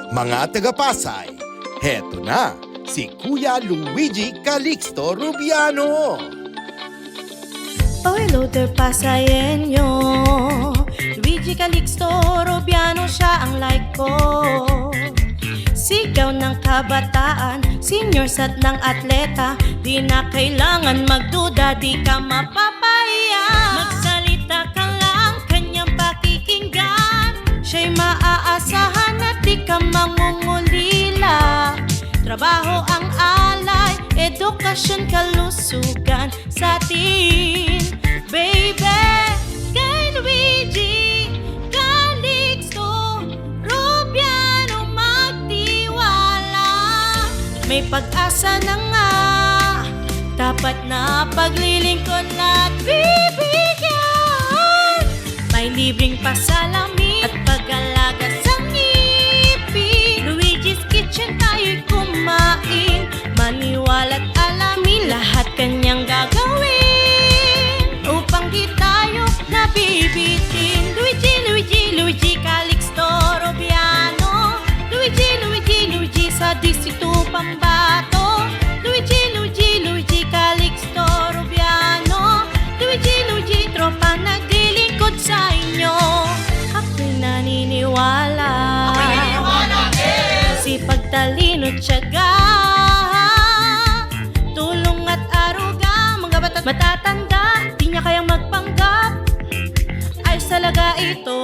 Mga taga-Pasay, heto na si Kuya Luigi Calixto Rubiano. Oh, hello there, Pasayenyo. Luigi Calixto Rubiano, siya ang like ko. Sigaw ng kabataan, seniors at ng atleta. Di na kailangan magduda, di ka mapapahiya. Magsalita ka lang, kanyang pakikinggan. Siya'y maaasahan at di ka mangungulila. Trabaho ang alay, edukasyon, kalusugan sa atin, baby. Kay Luigi Calixto Rubiano magtiwala. May pag-asa na nga, dapat na paglilingkod at bibigyan. May libreng pasalamin at pag-alaga sa ngipin. Luigi's Kitchen tayo'y kumain. Maniwala't alamin, lahat kanyang gagawin upang di tayo nabibitin. Luigi Calixto Rubiano. Luigi sa distrito Pambato. Luigi Calixto Rubiano. Luigi tropa naglilingkod sa inyo. Ako'y naniniwala. Sipag, talino, tiyaga, tulong at aruga, mga bata't matatanda, di niya kayang magpanggap. Ayos talaga ito.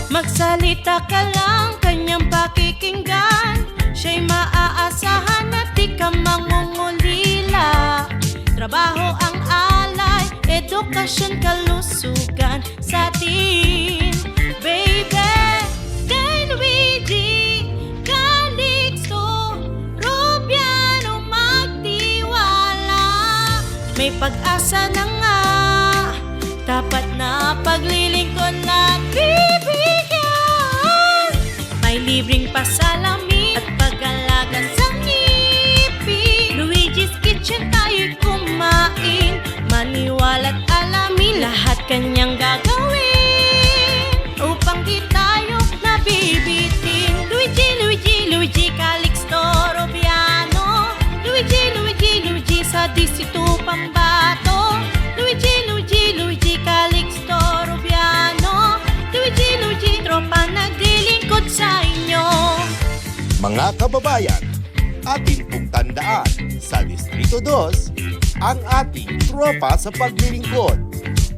Magsalita ka lang, kanyang pakikinggan. Siya'y maaasahan at di ka mangungulila. Trabaho ang alay, edukasyon, kalusugan sa atin, baby. Kay Luigi Calixto Rubiano magtiwala. May pag-asa na nga, dapat na paglilingkod at bibigyan. May libreng pasalamin at pag-alaga sa ngipin. Luigi's Kitchen tayo'y kumain. Maniwala't alamin, lahat kanyang gagawin upang di tayo nabibitin. Luigi Calixto Rubiano. Luigi sa distrito Pambato. Luigi Calixto Rubiano. Luigi tropa naglilingkod sa inyo. Mga kababayan, ating pong tandaan sa Distrito 2 ang ating tropa sa paglilingkod.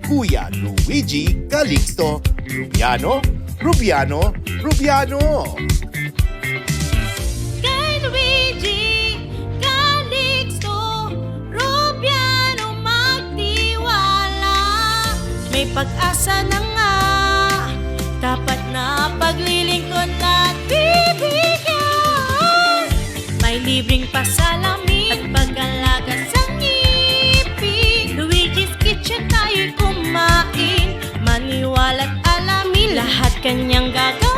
Kuya Luigi Calixto Rubiano. Kay Luigi Calixto Rubiano magtiwala. May pag-asa na nga, dapat na paglilingkod at bibigyan. May libreng pasalamin at pag-alaga sa ngipin. Luigi's Kitchen tayo'y kumain. Maniwala't alamin, lahat kanyang gagawin